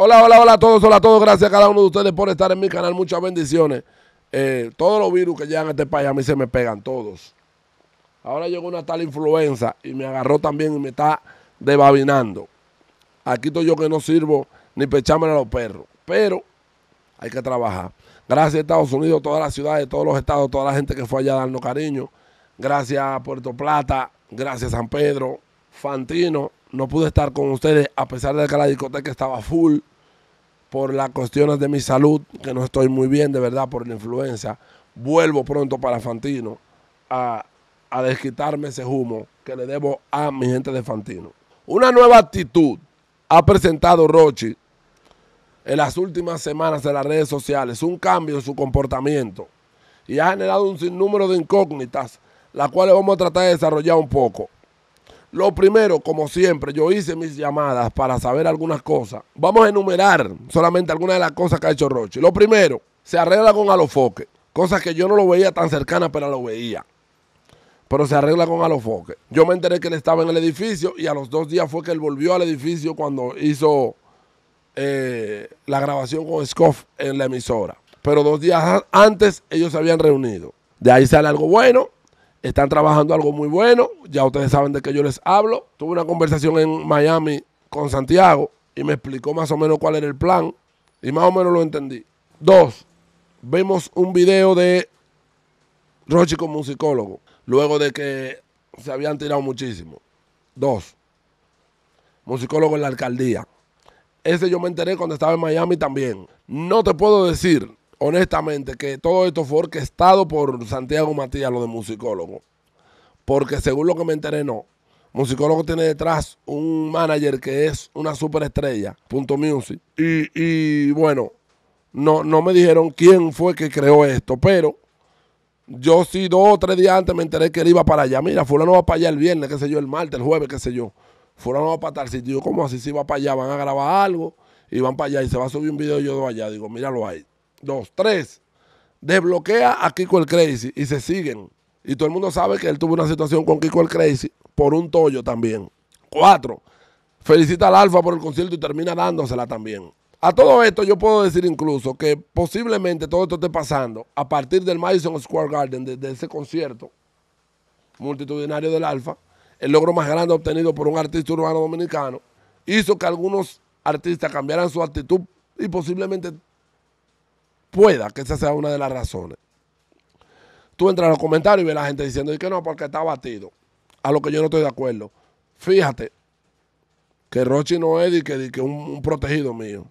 Hola a todos, gracias a cada uno de ustedes por estar en mi canal, muchas bendiciones. Todos los virus que llegan a este país a mí se me pegan, todos. Ahora llegó una tal influenza y me agarró también y me está debabinando. Aquí estoy yo que no sirvo ni para echármelo a los perros, pero hay que trabajar. Gracias a Estados Unidos, todas las ciudades, todos los estados, toda la gente que fue allá a darnos cariño. Gracias a Puerto Plata, gracias a San Pedro, Fantino. No pude estar con ustedes a pesar de que la discoteca estaba full por las cuestiones de mi salud, que no estoy muy bien, de verdad, por la influenza. Vuelvo pronto para Fantino a desquitarme ese humo que le debo a mi gente de Fantino. Una nueva actitud ha presentado Rochy en las últimas semanas en las redes sociales, un cambio en su comportamiento y ha generado un sinnúmero de incógnitas, las cuales vamos a tratar de desarrollar un poco. Lo primero, como siempre, yo hice mis llamadas para saber algunas cosas. Vamos a enumerar solamente algunas de las cosas que ha hecho Rochy. Lo primero, se arregla con Alofoque, cosas que yo no lo veía tan cercana, pero lo veía. Pero se arregla con Alofoque. Yo me enteré que él estaba en el edificio y a los 2 días fue que él volvió al edificio cuando hizo la grabación con Scoff en la emisora. Pero 2 días antes ellos se habían reunido. De ahí sale algo bueno. Están trabajando algo muy bueno. Ya ustedes saben de qué yo les hablo. Tuve una conversación en Miami con Santiago y me explicó más o menos cuál era el plan. Y más o menos lo entendí. 2. Vemos un video de Rochy con musicólogo. Luego de que se habían tirado muchísimo. 2. Musicólogo en la alcaldía. Ese yo me enteré cuando estaba en Miami también. No te puedo decir honestamente que todo esto fue orquestado por Santiago Matías, lo de musicólogo. Porque según lo que me enteré, no. Musicólogo tiene detrás un manager que es una superestrella, Punto Music. Y bueno, no me dijeron quién fue que creó esto, pero yo sí 2 o 3 días antes me enteré que él iba para allá. Mira, fulano va para allá el viernes, qué sé yo, el martes, el jueves, qué sé yo. Fulano va para tal sitio. ¿Cómo así? Si va para allá, van a grabar algo y van para allá y se va a subir un video yo de allá. Digo, míralo ahí. 2, 3. Desbloquea a Kiko el Crazy y se siguen. Y todo el mundo sabe que él tuvo una situación con Kiko el Crazy por un tollo también. 4. Felicita al Alfa por el concierto y termina dándosela también. A todo esto yo puedo decir incluso que posiblemente todo esto esté pasando a partir del Madison Square Garden, de ese concierto multitudinario del Alfa. El logro más grande obtenido por un artista urbano dominicano hizo que algunos artistas cambiaran su actitud y posiblemente pueda que esa sea una de las razones. Tú entras a los comentarios y ves a la gente diciendo que no, porque está batido. A lo que yo no estoy de acuerdo. Fíjate que Rochy no es de que un protegido mío.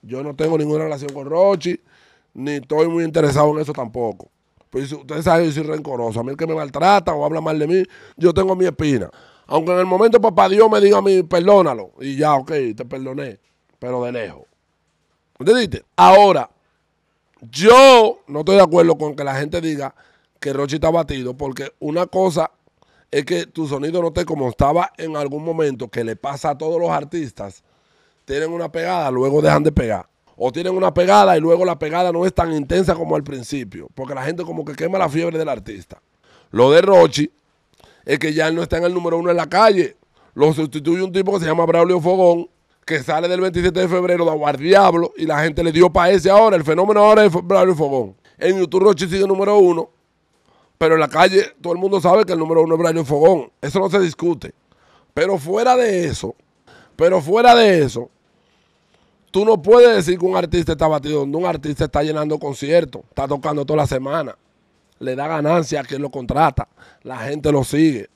Yo no tengo ninguna relación con Rochy, ni estoy muy interesado en eso tampoco. Pues ustedes saben que yo soy rencoroso. A mí el que me maltrata o habla mal de mí, yo tengo mi espina. Aunque en el momento papá Dios me diga a mí, perdónalo. Y ya, ok, te perdoné. Pero de lejos. ¿Entendiste? Ahora, yo no estoy de acuerdo con que la gente diga que Rochy está batido, porque una cosa es que tu sonido no esté como estaba en algún momento, que le pasa a todos los artistas. Tienen una pegada, luego dejan de pegar. O tienen una pegada y luego la pegada no es tan intensa como al principio, porque la gente como que quema la fiebre del artista. Lo de Rochy es que ya él no está en el número 1 en la calle. Lo sustituye un tipo que se llama Braulio Fogón, que sale del 27 de febrero de Aguar Diablo y la gente le dio para ese ahora. El fenómeno ahora es Braulio Fogón. En YouTube Rochy sigue número 1, pero en la calle todo el mundo sabe que el número 1 es Braulio Fogón. Eso no se discute. Pero fuera de eso, tú no puedes decir que un artista está batido donde un artista está llenando conciertos, está tocando toda la semana, le da ganancia a quien lo contrata, la gente lo sigue.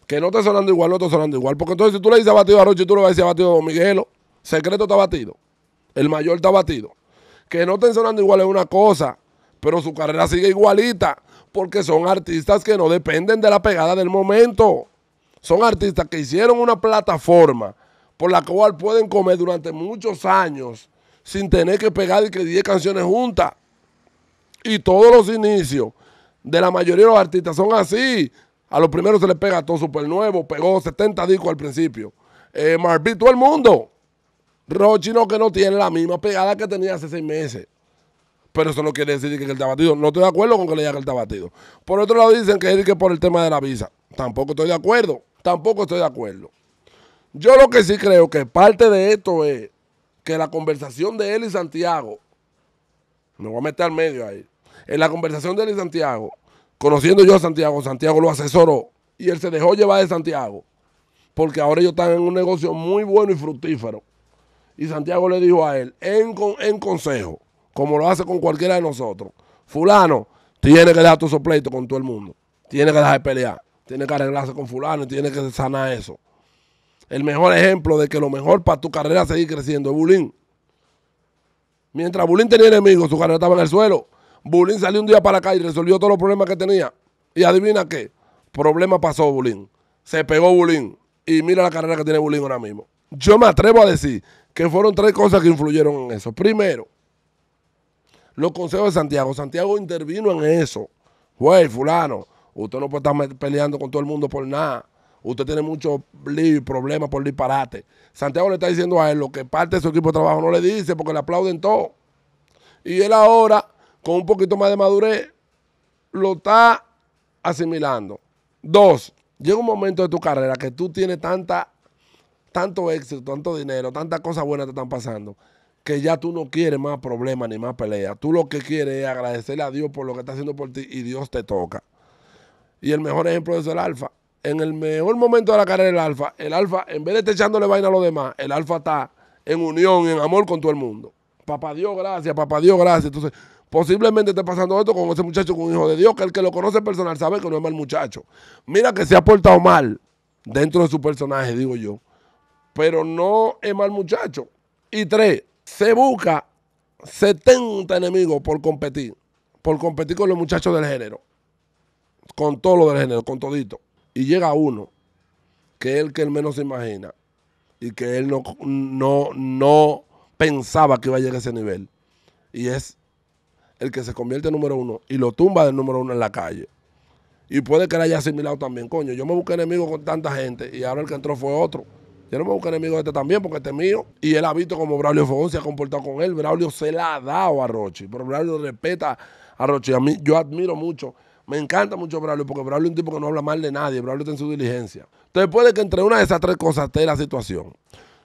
Que no esté sonando igual, no esté sonando igual. Porque entonces si tú le dices batido a Rochy, tú le vas a decir batido a Don Miguelo. Secreto está batido. El Mayor está batido. Que no estén sonando igual es una cosa, pero su carrera sigue igualita. Porque son artistas que no dependen de la pegada del momento. Son artistas que hicieron una plataforma por la cual pueden comer durante muchos años sin tener que pegar y que 10 canciones juntas. Y todos los inicios de la mayoría de los artistas son así. A los primeros se les pega todo súper nuevo. Pegó 70 discos al principio. Marvin, todo el mundo. Rochy no, que no tiene la misma pegada que tenía hace 6 meses. Pero eso no quiere decir que él está batido. No estoy de acuerdo con que le diga que él está batido. Por otro lado dicen que es que por el tema de la visa. Tampoco estoy de acuerdo. Yo lo que sí creo que parte de esto es que la conversación de él y Santiago, me voy a meter al medio ahí, en la conversación de él y Santiago, conociendo yo a Santiago, Santiago lo asesoró y él se dejó llevar de Santiago, porque ahora ellos están en un negocio muy bueno y fructífero. Y Santiago le dijo a él, en consejo, como lo hace con cualquiera de nosotros, fulano, tiene que dejar tu sopleito con todo el mundo, tiene que dejar de pelear, tiene que arreglarse con fulano y tiene que sanar eso. El mejor ejemplo de que lo mejor para tu carrera seguir creciendo es Bulín. Mientras Bulín tenía enemigos, su carrera estaba en el suelo. Bulín salió un día para acá y resolvió todos los problemas que tenía. Y adivina qué, problema pasó Bulín. Se pegó Bulín. Y mira la carrera que tiene Bulín ahora mismo. Yo me atrevo a decir que fueron 3 cosas que influyeron en eso. Primero, los consejos de Santiago. Santiago intervino en eso. Güey, fulano, usted no puede estar peleando con todo el mundo por nada. Usted tiene muchos líos y problemas por disparate. Santiago le está diciendo a él lo que parte de su equipo de trabajo no le dice porque le aplauden todo. Y él ahora, con un poquito más de madurez, lo está asimilando. 2, llega un momento de tu carrera que tú tienes tanto éxito, tanto dinero, tantas cosas buenas te están pasando, que ya tú no quieres más problemas ni más peleas. Tú lo que quieres es agradecerle a Dios por lo que está haciendo por ti y Dios te toca. Y el mejor ejemplo de eso es el Alfa. En el mejor momento de la carrera del el Alfa, en vez de estar echándole vaina a los demás, el Alfa está en unión, en amor con todo el mundo. Papá Dios, gracias, papá Dios, gracias. Entonces, posiblemente esté pasando esto con ese muchacho, con un hijo de Dios, que el que lo conoce personal sabe que no es mal muchacho. Mira que se ha portado mal dentro de su personaje, digo yo, pero no es mal muchacho. Y 3, se busca 70 enemigos por competir con los muchachos del género, con todo lo del género, con todito. Y llega uno que es el que él menos se imagina y que él no pensaba que iba a llegar a ese nivel. Y es el que se convierte en número 1 y lo tumba del número 1 en la calle. Y puede que le haya asimilado también. Coño, yo me busqué enemigos con tanta gente y ahora el que entró fue otro. Yo no me busqué enemigos de este también porque este es mío. Y él ha visto como Braulio Fogón se ha comportado con él. Braulio se la ha dado a Rochi, pero Braulio respeta a Rochi. A mí, yo admiro mucho. Me encanta mucho Braulio porque Braulio es un tipo que no habla mal de nadie. Braulio está en su diligencia. Entonces puede que entre una de esas 3 cosas esté la situación.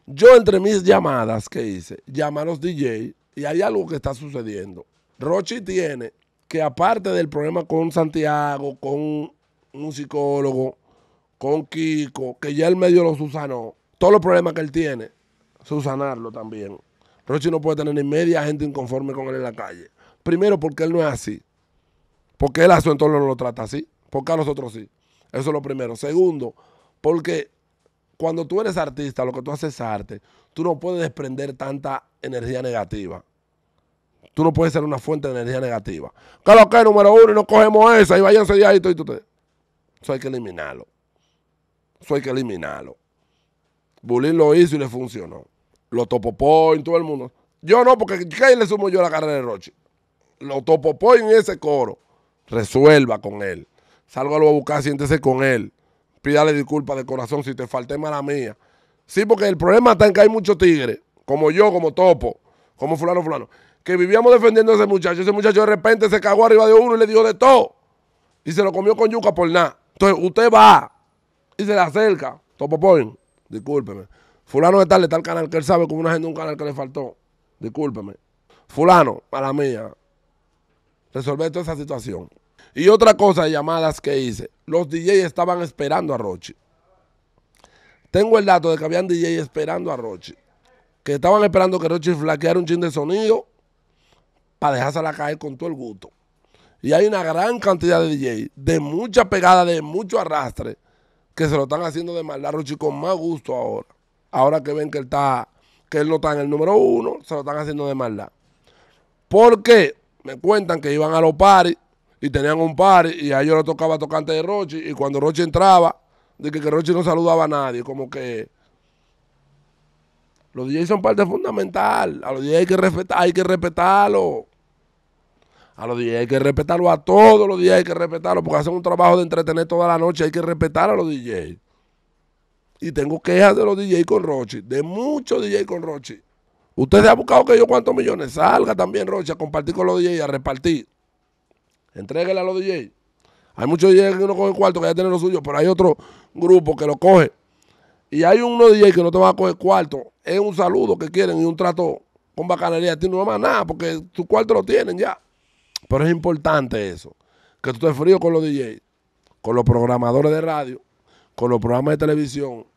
Yo entre mis llamadas que hice, llamé a los DJ y hay algo que está sucediendo. Rochi tiene que aparte del problema con Santiago, con un psicólogo, con Kiko, que ya el medio lo subsanó, todos los problemas que él tiene, subsanarlo también. Rochi no puede tener ni media gente inconforme con él en la calle. Primero porque él no es así. Porque él a su entorno no lo trata así. Porque a nosotros sí. Eso es lo primero. Segundo, porque cuando tú eres artista, lo que tú haces es arte, tú no puedes desprender tanta energía negativa. Tú no puedes ser una fuente de energía negativa. Claro que número 1 y no cogemos esa y váyanse de ahí y ustedes. Eso hay que eliminarlo. Eso hay que eliminarlo. Bulín lo hizo y le funcionó. Lo topopó en todo el mundo. Yo no, porque ¿qué le sumo yo a la carrera de Rochi? Lo topopó en ese coro. Resuelva con él. Sálvalo a buscar, siéntese con él. Pídale disculpas de corazón si te falté, mala mía. Sí, porque el problema está en que hay muchos tigres, como yo, como Topo, como fulano, que vivíamos defendiendo a ese muchacho. Ese muchacho de repente se cagó arriba de uno y le dijo de todo. Y se lo comió con yuca por nada. Entonces usted va y se le acerca. Topo Point, discúlpeme. Fulano de tal, le está el canal que él sabe como una gente de un canal que le faltó. Discúlpeme. Fulano, mala mía. Resolver toda esa situación. Y otra cosa de llamadas que hice. Los DJs estaban esperando a Rochi. Tengo el dato de que habían DJs esperando a Rochi. Que estaban esperando que Rochi flaqueara un chin de sonido para dejársela caer con todo el gusto. Y hay una gran cantidad de DJs, de mucha pegada, de mucho arrastre, que se lo están haciendo de maldad a Rochi con más gusto ahora. Ahora que ven que él no está en el número 1, se lo están haciendo de maldad. ¿Por qué? Me cuentan que iban a los paris y tenían un party y a ellos les tocaba tocante de Rochi y cuando Rochi entraba, de que Rochi no saludaba a nadie, como que los DJs son parte fundamental. A los DJs hay que respetarlo. A los DJs hay que respetarlo, a todos los DJs hay que respetarlo, porque hacen un trabajo de entretener toda la noche, hay que respetar a los DJs. Y tengo quejas de los DJs con Rochi, de muchos DJs con Rochi. Usted se ha buscado que yo cuántos millones. Salga también, Rochi, a compartir con los DJs, a repartir. Entréguele a los DJs. Hay muchos DJs que no cogen cuarto, que ya tienen lo suyo, pero hay otro grupo que lo coge y hay unos DJ que no te van a coger cuarto, es un saludo que quieren y un trato con bacanería, a ti no va más nada, porque tu cuarto lo tienen ya. Pero es importante eso, que tú estés frío con los DJs, con los programadores de radio, con los programas de televisión,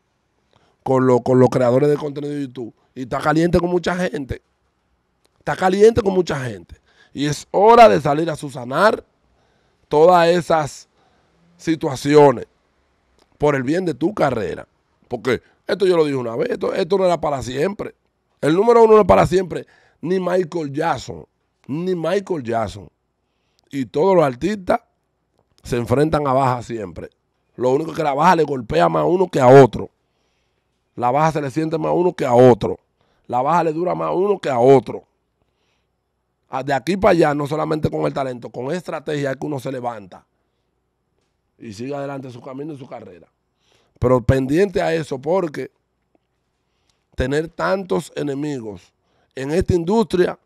con los creadores de contenido de YouTube. Y está caliente con mucha gente. Está caliente con mucha gente. Y es hora de salir a subsanar todas esas situaciones por el bien de tu carrera. Porque esto yo lo dije una vez, esto no era para siempre. El número uno no es para siempre. Ni Michael Jackson. Ni Michael Jackson. Y todos los artistas se enfrentan a baja siempre. Lo único es que la baja le golpea más a uno que a otro. La baja se le siente más a uno que a otro. La baja le dura más a uno que a otro. De aquí para allá, no solamente con el talento, con estrategia es que uno se levanta y sigue adelante su camino y su carrera. Pero pendiente a eso, porque tener tantos enemigos en esta industria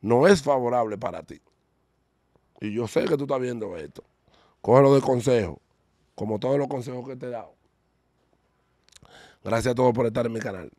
no es favorable para ti. Y yo sé que tú estás viendo esto. Cógelo de consejo, como todos los consejos que te he dado. Gracias a todos por estar en mi canal.